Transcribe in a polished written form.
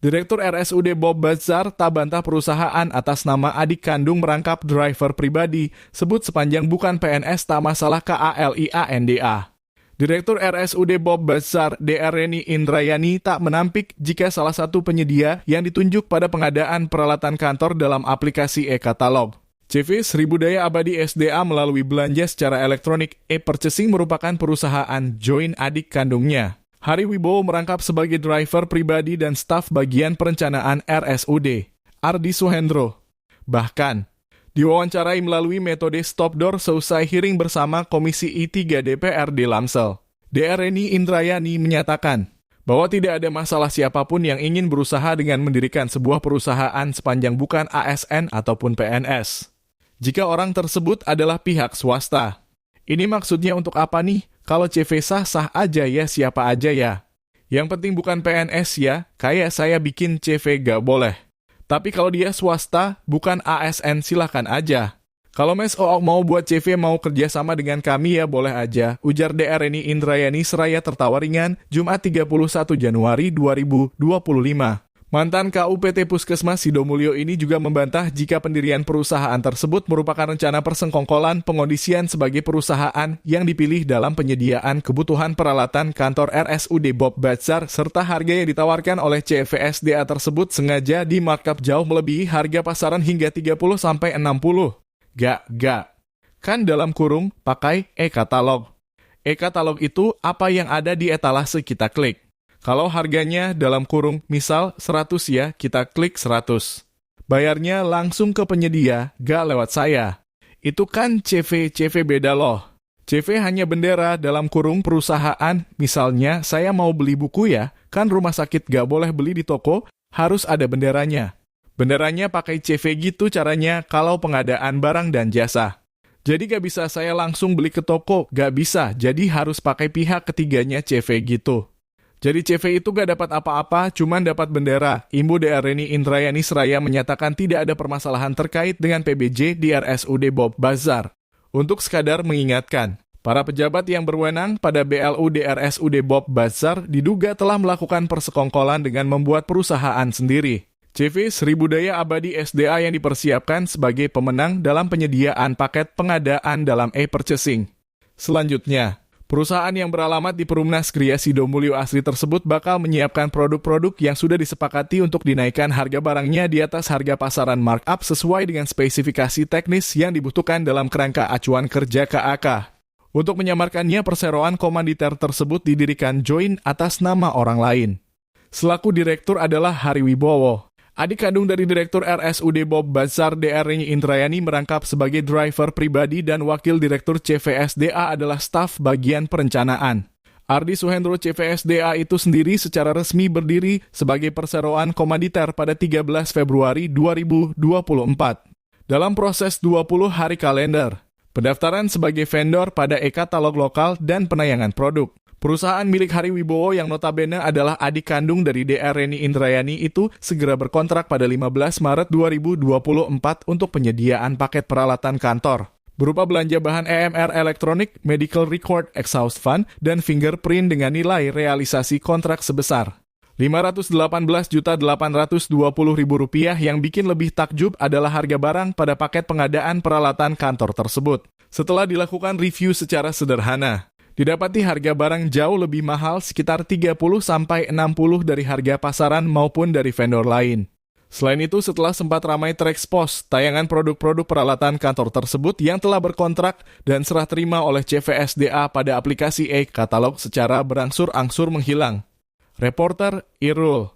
Direktur RSUD Bob Bazar tak bantah perusahaan atas nama adik kandung merangkap driver pribadi, sebut sepanjang bukan PNS tak masalah KALIANDA. Direktur RSUD Bob Bazar, Dr. Reni Indrayani tak menampik jika salah satu penyedia yang ditunjuk pada pengadaan peralatan kantor dalam aplikasi e-katalog. CV Sribudaya Abadi SDA melalui belanja secara elektronik e-purchasing merupakan perusahaan join adik kandungnya. Hari Wibowo merangkap sebagai driver pribadi dan staf bagian perencanaan RSUD, Ardi Suhendro. Bahkan, diwawancarai melalui metode stop door seusai hearing bersama Komisi I3 DPRD Lamsel. Dr. Reni Indrayani menyatakan bahwa tidak ada masalah siapapun yang ingin berusaha dengan mendirikan sebuah perusahaan sepanjang bukan ASN ataupun PNS. Jika orang tersebut adalah pihak swasta. Ini maksudnya untuk apa nih? Kalau CV sah-sah aja ya, siapa aja ya. Yang penting bukan PNS ya, kayak saya bikin CV gak boleh. Tapi kalau dia swasta, bukan ASN silahkan aja. Kalau Mes OO mau buat CV mau kerjasama dengan kami ya boleh aja, ujar Dr. Reni Indrayani seraya tertawa ringan, Jumat 31 Januari 2025. Mantan KUPT Puskesmas Sidomulyo ini juga membantah jika pendirian perusahaan tersebut merupakan rencana persengkongkolan pengondisian sebagai perusahaan yang dipilih dalam penyediaan kebutuhan peralatan kantor RSUD Bob Bazar serta harga yang ditawarkan oleh CVSDA tersebut sengaja di markup jauh melebihi harga pasaran hingga 30-60. Gak. Kan dalam kurung pakai e-katalog. E-katalog itu apa yang ada di etalase kita klik. Kalau harganya dalam kurung misal 100 ya, kita klik 100. Bayarnya langsung ke penyedia, gak lewat saya. Itu kan CV beda loh. CV hanya bendera dalam kurung perusahaan, misalnya saya mau beli buku ya, kan rumah sakit gak boleh beli di toko, harus ada benderanya. Benderanya pakai CV gitu caranya kalau pengadaan barang dan jasa. Jadi gak bisa saya langsung beli ke toko, gak bisa, jadi harus pakai pihak ketiganya CV gitu. Jadi CV itu gak dapat apa-apa, cuman dapat bendera. Imbu Dr. Reni Indrayani seraya menyatakan tidak ada permasalahan terkait dengan PBJ di RSUD Bob Bazar. Untuk sekadar mengingatkan, para pejabat yang berwenang pada BLU di RSUD Bob Bazar diduga telah melakukan persekongkolan dengan membuat perusahaan sendiri. CV Sribudaya Abadi SDA yang dipersiapkan sebagai pemenang dalam penyediaan paket pengadaan dalam e-purchasing. Selanjutnya, perusahaan yang beralamat di Perumnas Kria Sidomulyo Asri tersebut bakal menyiapkan produk-produk yang sudah disepakati untuk dinaikkan harga barangnya di atas harga pasaran markup sesuai dengan spesifikasi teknis yang dibutuhkan dalam kerangka acuan kerja KAK. Untuk menyamarkannya, perseroan komanditer tersebut didirikan join atas nama orang lain. Selaku direktur adalah Hari Wibowo. Adik kandung dari Direktur RSUD Bob Bazar, Dr. Reni Indrayani merangkap sebagai driver pribadi dan wakil Direktur CVSDA adalah staf bagian perencanaan. Ardi Suhendro CVSDA itu sendiri secara resmi berdiri sebagai perseroan komanditer pada 13 Februari 2024. Dalam proses 20 hari kalender, pendaftaran sebagai vendor pada e-katalog lokal dan penayangan produk. Perusahaan milik Hari Wibowo yang notabene adalah adik kandung dari Dr. Reni Indrayani itu segera berkontrak pada 15 Maret 2024 untuk penyediaan paket peralatan kantor, berupa belanja bahan EMR elektronik, medical record exhaust fan, dan fingerprint dengan nilai realisasi kontrak sebesar Rp518.820.000 yang bikin lebih takjub adalah harga barang pada paket pengadaan peralatan kantor tersebut. Setelah dilakukan review secara sederhana, didapati harga barang jauh lebih mahal sekitar 30-60 dari harga pasaran maupun dari vendor lain. Selain itu, setelah sempat ramai terekspos tayangan produk-produk peralatan kantor tersebut yang telah berkontrak dan serah terima oleh CVSDA pada aplikasi e-katalog secara berangsur-angsur menghilang. Reporter Irul